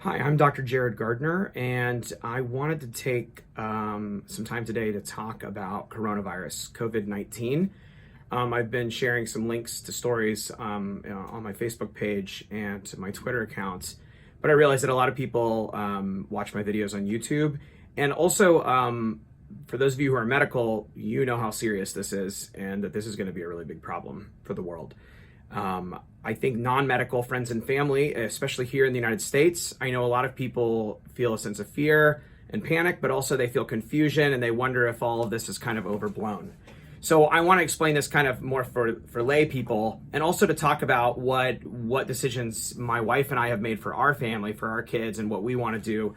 Hi, I'm Dr. Jerad Gardner, and I wanted to take some time today to talk about coronavirus, COVID-19. I've been sharing some links to stories on my Facebook page and to my Twitter account, but I realized that a lot of people watch my videos on YouTube. And also, for those of you who are medical, you know how serious this is and that this is going to be a really big problem for the world. I think non-medical friends and family, especially here in the United States, I know a lot of people feel a sense of fear and panic, but also they feel confusion and they wonder if all of this is kind of overblown. So I want to explain this kind of more for lay people, and also to talk about what decisions my wife and I have made for our family, for our kids, and what we want to do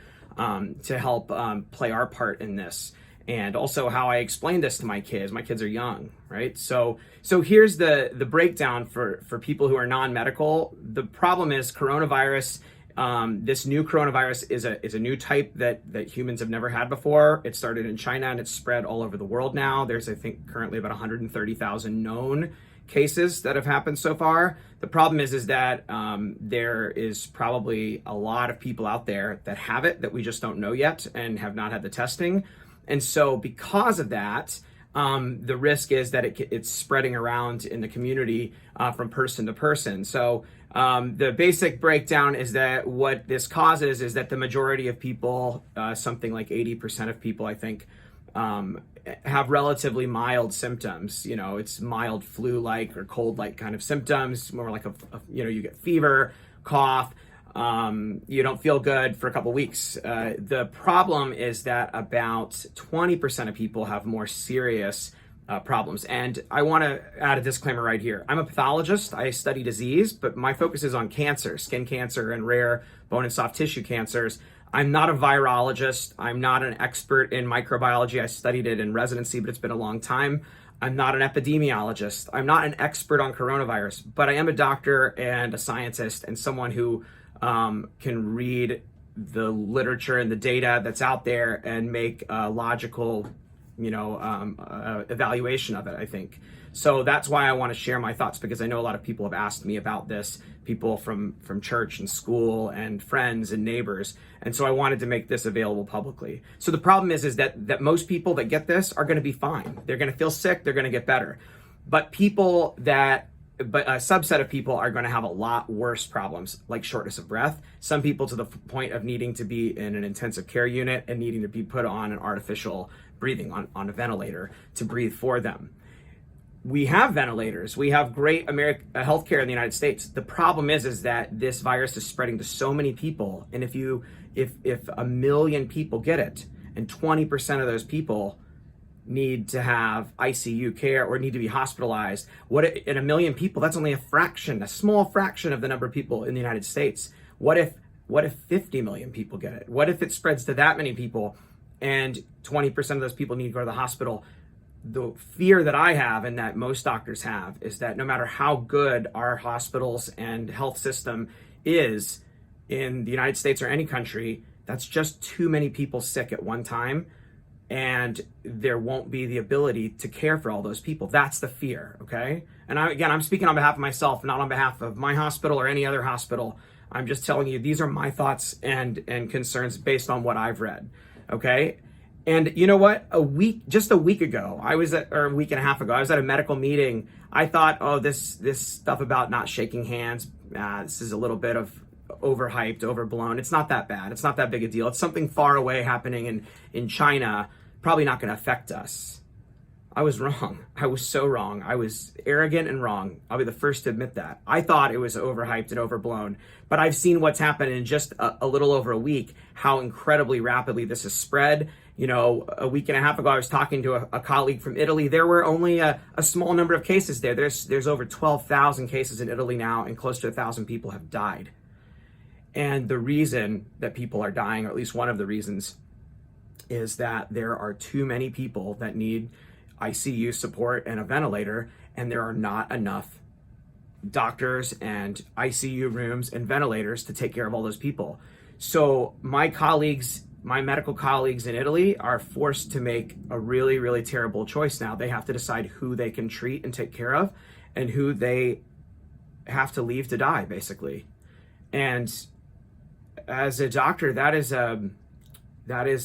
to help play our part in this. And also how I explain this to my kids. My kids are young, right? So here's the breakdown for people who are non-medical. The problem is coronavirus. This new coronavirus is a new type that humans have never had before. It started in China and it's spread all over the world now. There's, I think, currently about 130,000 known cases that have happened so far. The problem is that there is probably a lot of people out there that have it that we just don't know yet and have not had the testing. And so because of that, the risk is that it's spreading around in the community from person to person. So the basic breakdown is that what this causes is that the majority of people, something like 80% of people, I think, have relatively mild symptoms. You know, it's mild flu-like or cold-like kind of symptoms, more like you get fever, cough. You don't feel good for a couple weeks. The problem is that about 20% of people have more serious problems. And I want to add a disclaimer right here. I'm a pathologist. I study disease, but my focus is on cancer, skin cancer, and rare bone and soft tissue cancers. I'm not a virologist. I'm not an expert in microbiology. I studied it in residency, but it's been a long time. I'm not an epidemiologist. I'm not an expert on coronavirus, but I am a doctor and a scientist and someone who can read the literature and the data that's out there and make a logical, evaluation of it, I think. So that's why I want to share my thoughts, because I know a lot of people have asked me about this, people from church and school and friends and neighbors. And so I wanted to make this available publicly. So the problem is that most people that get this are going to be fine. They're going to feel sick. They're going to get better. But a subset of people are going to have a lot worse problems, like shortness of breath. Some people to the point of needing to be in an intensive care unit and needing to be put on an artificial breathing, on a ventilator to breathe for them. We have ventilators. We have great healthcare in the United States. The problem is that this virus is spreading to so many people. And if 1 million people get it and 20% of those people need to have ICU care or need to be hospitalized, in 1 million people, that's only a small fraction of the number of people in the United States. What if 50 million people get it? What if it spreads to that many people and 20% of those people need to go to the hospital? The fear that I have, and that most doctors have, is that no matter how good our hospitals and health system is in the United States or any country, that's just too many people sick at one time. And there won't be the ability to care for all those people. That's the fear, okay? And I'm speaking on behalf of myself, not on behalf of my hospital or any other hospital. I'm just telling you, these are my thoughts and concerns based on what I've read, okay? And you know what? Just a week ago, or a week and a half ago, I was at a medical meeting. I thought, this stuff about not shaking hands, this is a little bit of overhyped, overblown. It's not that bad. It's not that big a deal. It's something far away happening in China, probably not going to affect us. I was wrong. I was so wrong. I was arrogant and wrong. I'll be the first to admit that. I thought it was overhyped and overblown, but I've seen what's happened in just a little over a week, how incredibly rapidly this has spread. A week and a half ago, I was talking to a colleague from Italy. There were only a small number of cases there. There's over 12,000 cases in Italy now, and close to 1,000 people have died. And the reason that people are dying, or at least one of the reasons, is that there are too many people that need ICU support and a ventilator, and there are not enough doctors and ICU rooms and ventilators to take care of all those people. So my medical colleagues in Italy are forced to make a really, really terrible choice now. They have to decide who they can treat and take care of and who they have to leave to die, basically. And as a doctor, that is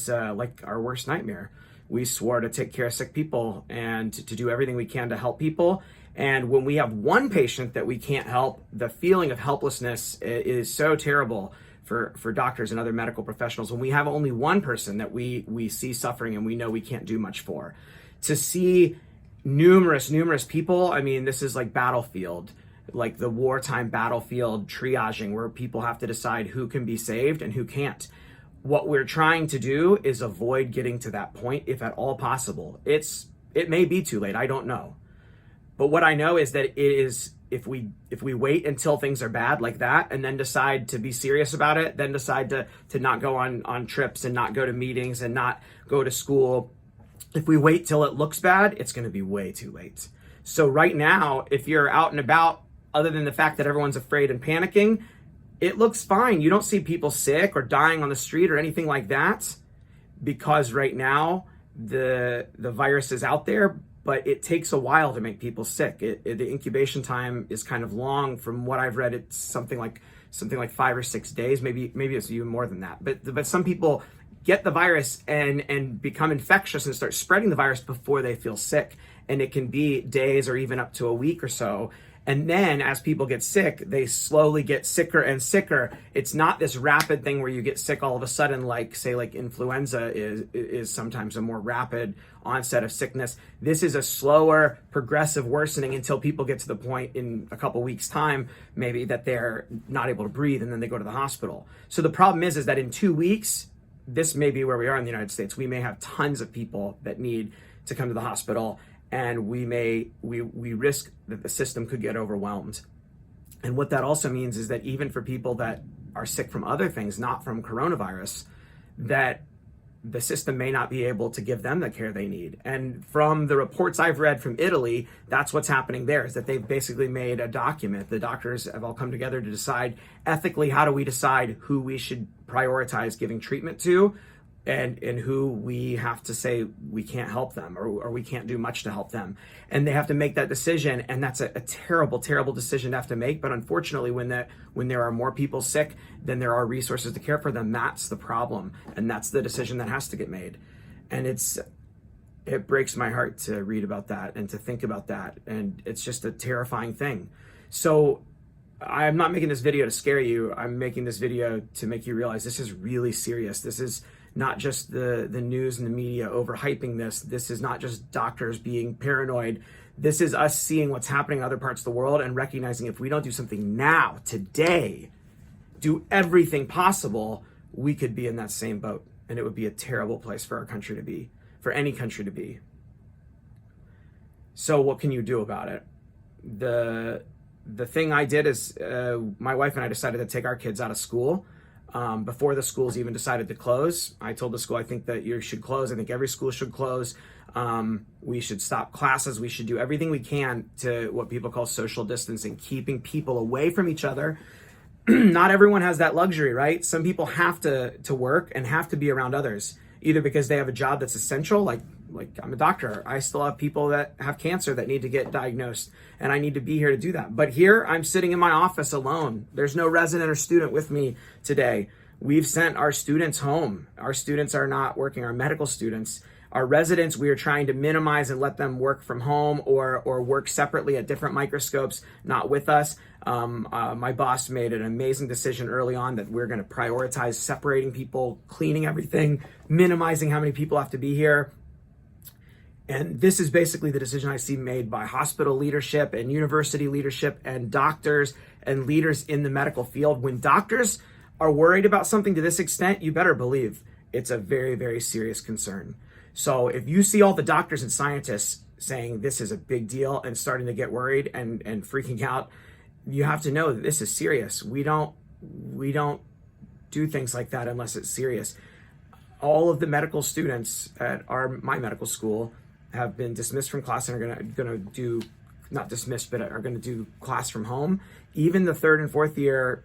like our worst nightmare. We swore to take care of sick people and to do everything we can to help people. And when we have one patient that we can't help, the feeling of helplessness is so terrible for doctors and other medical professionals. When we have only one person that we see suffering and we know we can't do much for, to see numerous people, I mean, this is like battlefield, like the wartime battlefield triaging, where people have to decide who can be saved and who can't. What we're trying to do is avoid getting to that point, if at all possible. It may be too late, I don't know. But what I know is that it is, if we wait until things are bad like that and then decide to be serious about it, then decide to not go on trips and not go to meetings and not go to school, if we wait till it looks bad, it's going to be way too late. So right now, if you're out and about, other than the fact that everyone's afraid and panicking, it looks fine. You don't see people sick or dying on the street or anything like that, because right now the virus is out there, but it takes a while to make people sick. The incubation time is kind of long. From what I've read, it's something like 5 or 6 days, maybe it's even more than that. But some people get the virus and become infectious and start spreading the virus before they feel sick. And it can be days or even up to a week or so. And then as people get sick, they slowly get sicker and sicker. It's not this rapid thing where you get sick all of a sudden, like say like influenza is sometimes a more rapid onset of sickness. This is a slower progressive worsening until people get to the point in a couple weeks time, maybe, that they're not able to breathe and then they go to the hospital. So the problem is that in 2 weeks, this may be where we are in the United States. We may have tons of people that need to come to the hospital, and we risk that the system could get overwhelmed. And what that also means is that even for people that are sick from other things, not from coronavirus, that the system may not be able to give them the care they need. And from the reports I've read from Italy, that's what's happening there, is that they've basically made a document. The doctors have all come together to decide ethically, how do we decide who we should prioritize giving treatment to, and who we have to say we can't help them, or we can't do much to help them. And they have to make that decision, and that's a terrible decision to have to make. But unfortunately, when there are more people sick than there are resources to care for them, that's the problem, and that's the decision that has to get made. And it breaks my heart to read about that and to think about that, and it's just a terrifying thing. So I'm not making this video to scare you. I'm making this video to make you realize this is really serious. This is not just the news and the media overhyping this. This is not just doctors being paranoid. This is us seeing what's happening in other parts of the world and recognizing if we don't do something now, today, do everything possible, we could be in that same boat. And it would be a terrible place for our country to be, for any country to be. So what can you do about it? The thing I did is my wife and I decided to take our kids out of school. Before the schools even decided to close, I told the school, I think that you should close. I think every school should close. We should stop classes. We should do everything we can to what people call social distancing, keeping people away from each other. Not everyone has that luxury, right? Some people have to work and have to be around others, either because they have a job that's essential, like I'm a doctor. I still have people that have cancer that need to get diagnosed, and I need to be here to do that. But here, I'm sitting in my office alone. There's no resident or student with me today. We've sent our students home. Our students are not working, our medical students. Our residents, we are trying to minimize and let them work from home or work separately at different microscopes, not with us. My boss made an amazing decision early on that we're going to prioritize separating people, cleaning everything, minimizing how many people have to be here. And this is basically the decision I see made by hospital leadership and university leadership and doctors and leaders in the medical field. When doctors are worried about something to this extent, you better believe it's a very serious concern. So if you see all the doctors and scientists saying this is a big deal and starting to get worried and freaking out, you have to know that this is serious. We don't do things like that unless it's serious. All of the medical students at my medical school have been dismissed from class and are going to do, not dismissed, but are going to do class from home. Even the 3rd and 4th year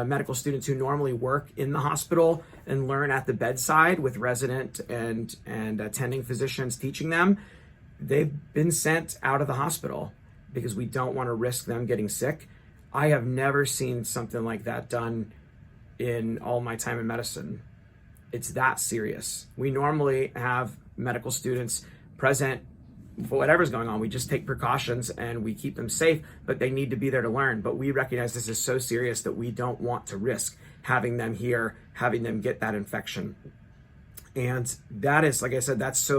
medical students who normally work in the hospital and learn at the bedside with resident and attending physicians teaching them, they've been sent out of the hospital because we don't want to risk them getting sick. I have never seen something like that done in all my time in medicine. It's that serious. We normally have medical students present for whatever's going on. We just take precautions and we keep them safe, but they need to be there to learn. But we recognize this is so serious that we don't want to risk having them here, having them get that infection. And that is, like I said, that's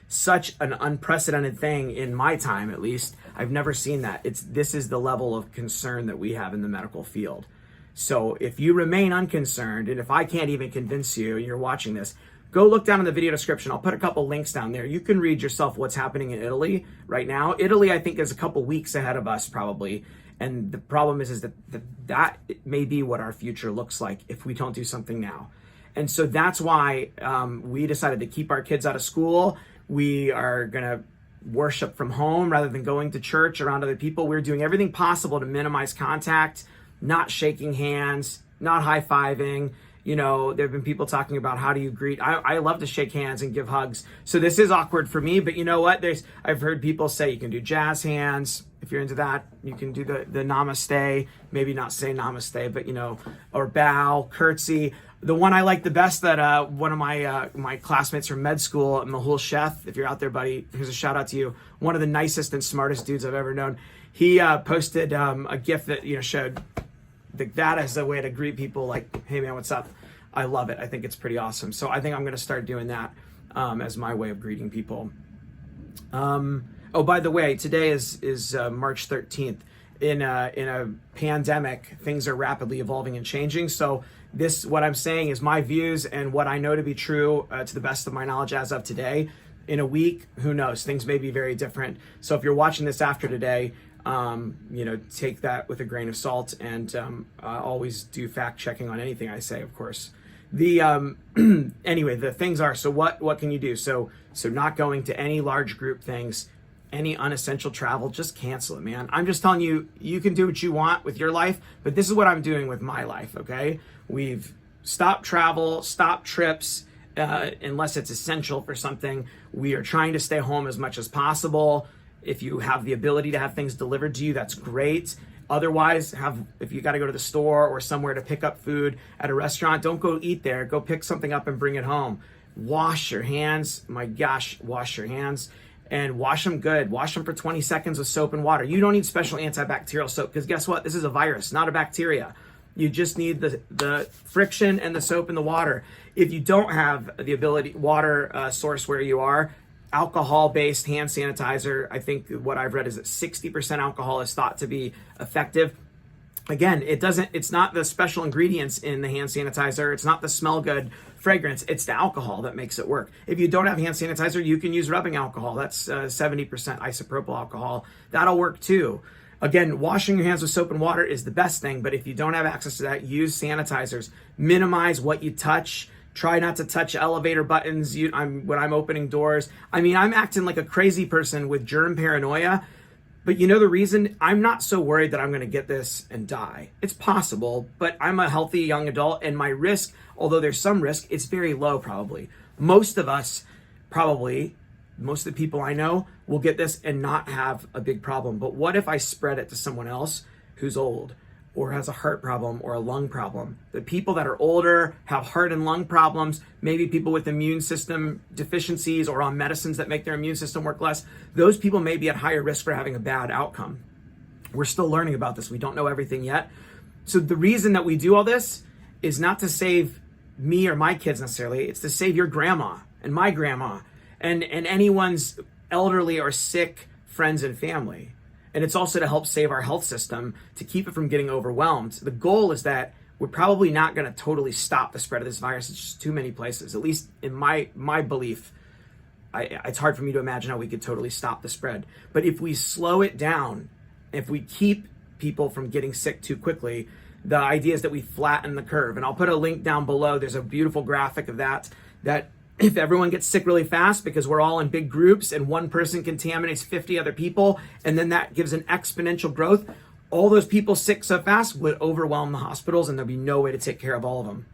such an unprecedented thing in my time, at least. I've never seen that. This is the level of concern that we have in the medical field. So if you remain unconcerned, and if I can't even convince you and you're watching this, go look down in the video description. I'll put a couple links down there. You can read yourself what's happening in Italy right now. Italy, I think, is a couple weeks ahead of us probably. And the problem is that may be what our future looks like if we don't do something now. And so that's why we decided to keep our kids out of school. We are going to worship from home rather than going to church around other people. We're doing everything possible to minimize contact, not shaking hands, not high-fiving. You know, there have been people talking about how do you greet. I love to shake hands and give hugs. So this is awkward for me, but you know what? I've heard people say you can do jazz hands. If you're into that, you can do the namaste, maybe not say namaste, but you know, or bow, curtsy. The one I like the best that one of my classmates from med school, Mahul Sheth, if you're out there, buddy, here's a shout out to you. One of the nicest and smartest dudes I've ever known. He posted a GIF that showed that as a way to greet people, like, hey man, what's up? I love it. I think it's pretty awesome. So I think I'm going to start doing that as my way of greeting people. Oh, by the way, today is March 13th. In a pandemic, things are rapidly evolving and changing. So what I'm saying is my views and what I know to be true to the best of my knowledge as of today. In a week, who knows? Things may be very different. So if you're watching this after today, take that with a grain of salt, and always do fact checking on anything I say, of course. Anyway, the things are, so what can you do? So not going to any large group things, any unessential travel, just cancel it, man. I'm just telling you, you can do what you want with your life, but this is what I'm doing with my life, okay? We've stopped travel, stopped trips, unless it's essential for something. We are trying to stay home as much as possible. If you have the ability to have things delivered to you, that's great. Otherwise, if you got to go to the store or somewhere to pick up food at a restaurant, don't go eat there. Go pick something up and bring it home. Wash your hands. My gosh, wash your hands. And wash them good. Wash them for 20 seconds with soap and water. You don't need special antibacterial soap because guess what? This is a virus, not a bacteria. You just need the friction and the soap and the water. If you don't have the ability, water source where you are, alcohol-based hand sanitizer, I think what I've read is that 60% alcohol is thought to be effective. Again, it's not the special ingredients in the hand sanitizer. It's not the smell good fragrance. It's the alcohol that makes it work. If you don't have hand sanitizer, you can use rubbing alcohol. That's 70% isopropyl alcohol. That'll work too. Again, washing your hands with soap and water is the best thing, but if you don't have access to that, use sanitizers. Minimize what you touch. Try not to touch elevator buttons when I'm opening doors. I mean, I'm acting like a crazy person with germ paranoia. But you know the reason? I'm not so worried that I'm going to get this and die. It's possible, but I'm a healthy young adult, and my risk, although there's some risk, it's very low probably. Most of us, probably, most of the people I know will get this and not have a big problem. But what if I spread it to someone else who's old or has a heart problem or a lung problem? The people that are older, have heart and lung problems, maybe people with immune system deficiencies or on medicines that make their immune system work less, those people may be at higher risk for having a bad outcome. We're still learning about this. We don't know everything yet. So the reason that we do all this is not to save me or my kids necessarily. It's to save your grandma and my grandma and anyone's elderly or sick friends and family. And it's also to help save our health system, to keep it from getting overwhelmed. The goal is that we're probably not going to totally stop the spread of this virus. It's just too many places, at least in my belief. It's hard for me to imagine how we could totally stop the spread. But if we slow it down, if we keep people from getting sick too quickly, the idea is that we flatten the curve. And I'll put a link down below. There's a beautiful graphic of that if everyone gets sick really fast because we're all in big groups and one person contaminates 50 other people, and then that gives an exponential growth, all those people sick so fast would overwhelm the hospitals and there'd be no way to take care of all of them.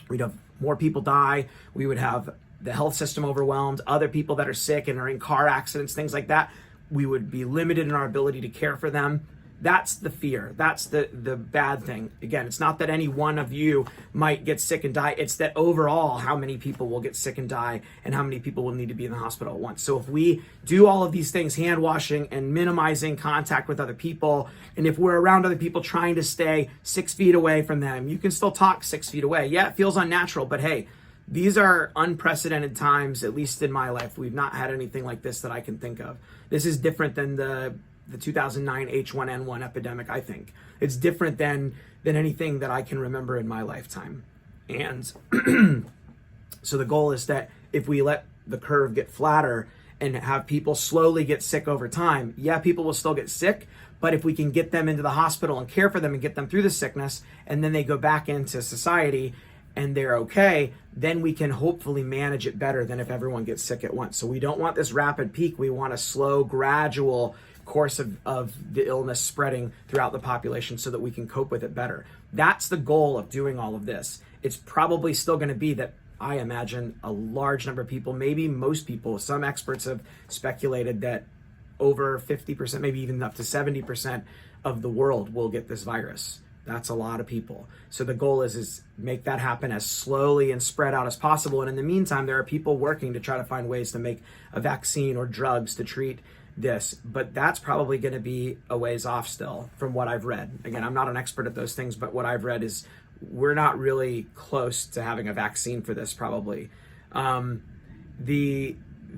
We'd have more people die. We would have the health system overwhelmed, other people that are sick and are in car accidents, things like that. We would be limited in our ability to care for them. That's the fear. That's the bad thing. Again, it's not that any one of you might get sick and die. It's that overall, how many people will get sick and die and how many people will need to be in the hospital at once. So if we do all of these things, hand washing and minimizing contact with other people, and if we're around other people trying to stay 6 feet away from them, you can still talk 6 feet away. Yeah, it feels unnatural, but hey, these are unprecedented times, at least in my life. We've not had anything like this that I can think of. This is different than the 2009 H1N1 epidemic, I think. It's different than anything that I can remember in my lifetime. And so the goal is that if we let the curve get flatter and have people slowly get sick over time, yeah, people will still get sick, but if we can get them into the hospital and care for them and get them through the sickness, and then they go back into society and they're okay, then we can hopefully manage it better than if everyone gets sick at once. So we don't want this rapid peak. We want a slow, gradual course of the illness spreading throughout the population so that we can cope with it better. That's the goal of doing all of this. It's probably still going to be that I imagine a large number of people, maybe most people, some experts have speculated that over 50%, maybe even up to 70% of the world will get this virus. That's a lot of people. So the goal is make that happen as slowly and spread out as possible. And in the meantime, there are people working to try to find ways to make a vaccine or drugs to treat this, but that's probably going to be a ways off still from what I've read. Again, I'm not an expert at those things, but what I've read is we're not really close to having a vaccine for this probably.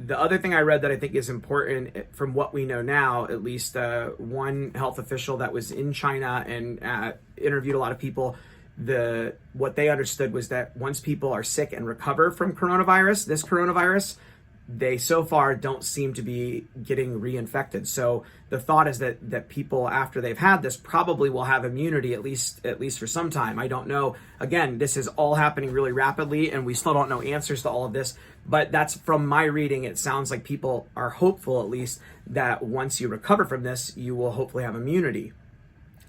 The other thing I read that I think is important from what we know now, at least one health official that was in China and interviewed a lot of people, what they understood was that once people are sick and recover from this coronavirus, they so far don't seem to be getting reinfected. So the thought is that people after they've had this probably will have immunity at least for some time. I don't know. Again, this is all happening really rapidly and we still don't know answers to all of this, but that's from my reading. It sounds like people are hopeful at least that once you recover from this, you will hopefully have immunity.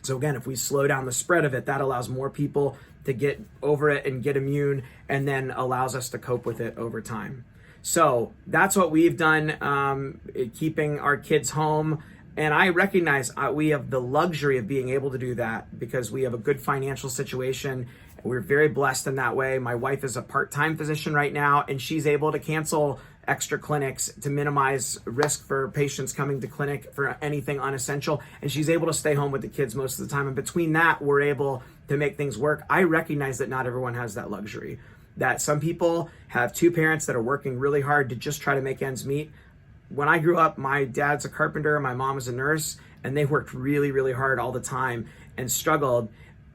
So again, if we slow down the spread of it, that allows more people to get over it and get immune, and then allows us to cope with it over time. So that's what we've done, keeping our kids home. And I recognize we have the luxury of being able to do that because we have a good financial situation. We're very blessed in that way. My wife is a part-time physician right now, and she's able to cancel extra clinics to minimize risk for patients coming to clinic for anything unessential. And she's able to stay home with the kids most of the time. And between that, we're able to make things work. I recognize that not everyone has that luxury, that some people have two parents that are working really hard to just try to make ends meet. When I grew up, my dad's a carpenter, my mom is a nurse, and they worked really, really hard all the time and struggled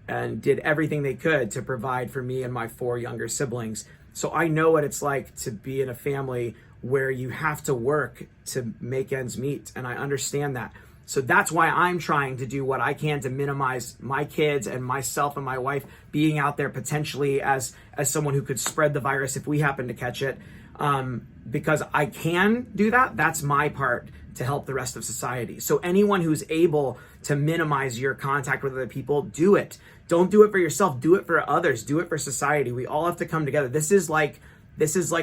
and did everything they could to provide for me and my 4 younger siblings. So I know what it's like to be in a family where you have to work to make ends meet, and I understand that. So that's why I'm trying to do what I can to minimize my kids and myself and my wife being out there potentially as someone who could spread the virus if we happen to catch it. Because I can do that. That's my part to help the rest of society. So anyone who's able to minimize your contact with other people, do it. Don't do it for yourself. Do it for others. Do it for society. We all have to come together. This is like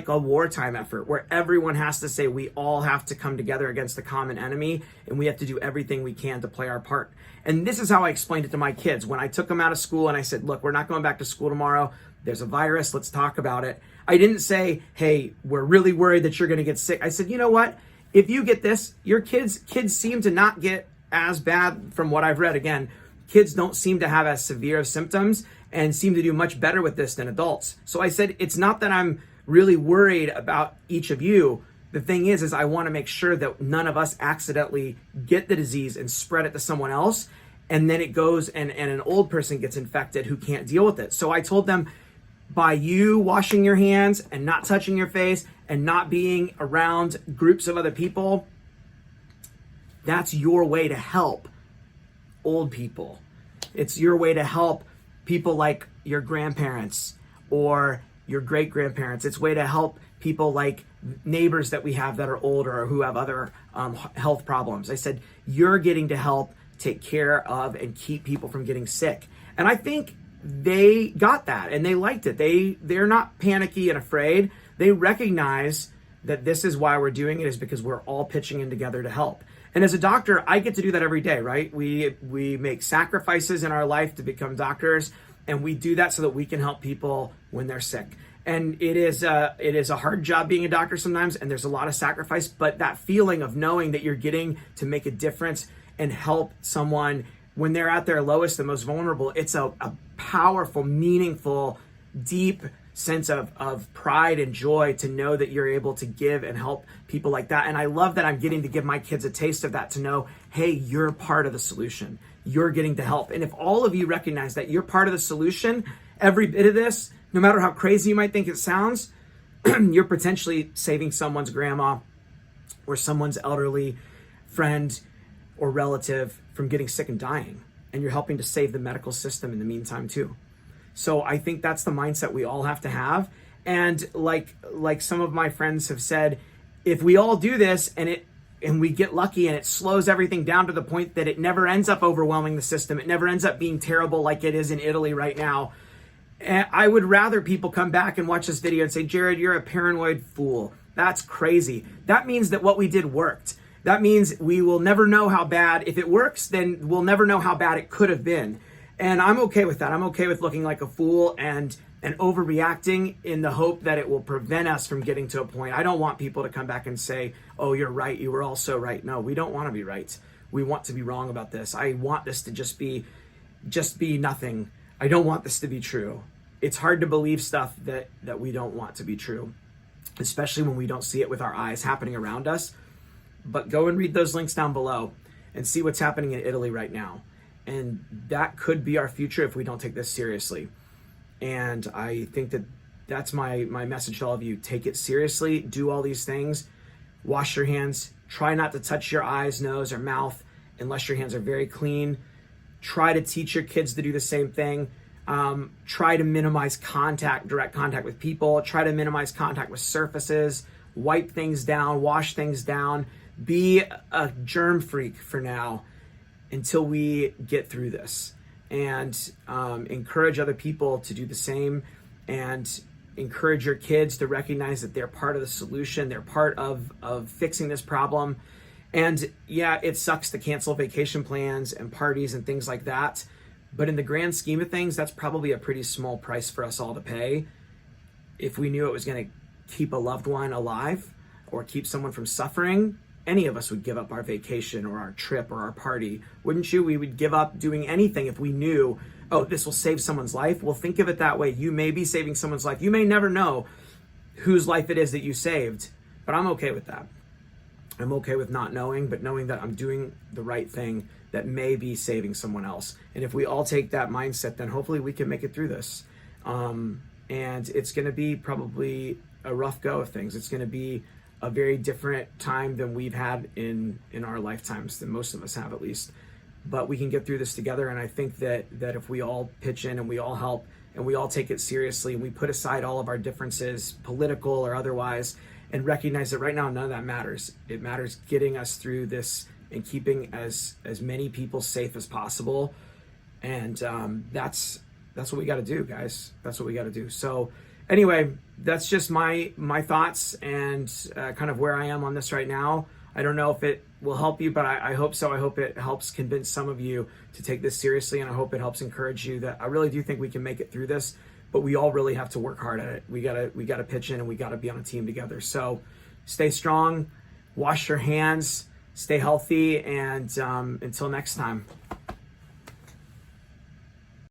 a wartime effort where everyone has to say we all have to come together against the common enemy, and we have to do everything we can to play our part. And this is how I explained it to my kids when I took them out of school and I said, look, we're not going back to school tomorrow. There's a virus. Let's talk about it. I didn't say, hey, we're really worried that you're going to get sick. I said, you know what? If you get this, your kids seem to not get as bad from what I've read. Again, kids don't seem to have as severe of symptoms and seem to do much better with this than adults. So I said, it's not that I'm really worried about each of you. The thing is I want to make sure that none of us accidentally get the disease and spread it to someone else. And then it goes and an old person gets infected who can't deal with it. So I told them, by you washing your hands and not touching your face and not being around groups of other people, that's your way to help old people. It's your way to help people like your grandparents or your great-grandparents. It's a way to help people like neighbors that we have that are older or who have other health problems. I said, you're getting to help take care of and keep people from getting sick. And I think they got that and they liked it. They're not panicky and afraid. They recognize that this is why we're doing it, is because we're all pitching in together to help. And as a doctor, I get to do that every day, right? We make sacrifices in our life to become doctors, and we do that so that we can help people when they're sick. And it is a hard job being a doctor sometimes, and there's a lot of sacrifice, but that feeling of knowing that you're getting to make a difference and help someone when they're at their lowest and most vulnerable, it's a powerful, meaningful, deep sense of pride and joy to know that you're able to give and help people like that. And I love that I'm getting to give my kids a taste of that, to know, hey, you're part of the solution. You're getting to help. And if all of you recognize that you're part of the solution, every bit of this, no matter how crazy you might think it sounds, you're potentially saving someone's grandma or someone's elderly friend or relative from getting sick and dying. And you're helping to save the medical system in the meantime too. So I think that's the mindset we all have to have. And like some of my friends have said, if we all do this and we get lucky and it slows everything down to the point that it never ends up overwhelming the system, it never ends up being terrible like it is in Italy right now, I would rather people come back and watch this video and say, Jerad, you're a paranoid fool. That's crazy. That means that what we did worked. That means we will never know how bad, if it works, then we'll never know how bad it could have been. And I'm okay with that. I'm okay with looking like a fool and overreacting in the hope that it will prevent us from getting to a point. I don't want people to come back and say, oh, you're right. You were all so right. No, we don't want to be right. We want to be wrong about this. I want this to just be nothing. I don't want this to be true. It's hard to believe stuff that we don't want to be true, especially when we don't see it with our eyes happening around us. But go and read those links down below and see what's happening in Italy right now. And that could be our future if we don't take this seriously. And I think that's my message to all of you. Take it seriously. Do all these things. Wash your hands. Try not to touch your eyes, nose, or mouth unless your hands are very clean. Try to teach your kids to do the same thing. Try to minimize direct contact with people. Try to minimize contact with surfaces. Wipe things down. Wash things down. Be a germ freak for now until we get through this, and encourage other people to do the same, and encourage your kids to recognize that they're part of the solution. They're part of fixing this problem. And yeah, it sucks to cancel vacation plans and parties and things like that. But in the grand scheme of things, that's probably a pretty small price for us all to pay. If we knew it was going to keep a loved one alive or keep someone from suffering, any of us would give up our vacation or our trip or our party. Wouldn't you? We would give up doing anything if we knew, oh, this will save someone's life. Well, think of it that way. You may be saving someone's life. You may never know whose life it is that you saved, but I'm okay with that. I'm okay with not knowing, but knowing that I'm doing the right thing that may be saving someone else. And if we all take that mindset, then hopefully we can make it through this. And it's going to be probably a rough go of things. It's going to be a very different time than we've had in our lifetimes, than most of us have at least. But we can get through this together. And I think that if we all pitch in and we all help and we all take it seriously and we put aside all of our differences, political or otherwise, and recognize that right now none of that matters. It matters getting us through this and keeping as many people safe as possible. And that's what we got to do, guys. That's what we got to do. So anyway, that's just my thoughts and kind of where I am on this right now. I don't know if it will help you, but I hope so. I hope it helps convince some of you to take this seriously, and I hope it helps encourage you that I really do think we can make it through this, but we all really have to work hard at it. We gotta pitch in, and we gotta be on a team together. So stay strong, wash your hands, stay healthy, and until next time.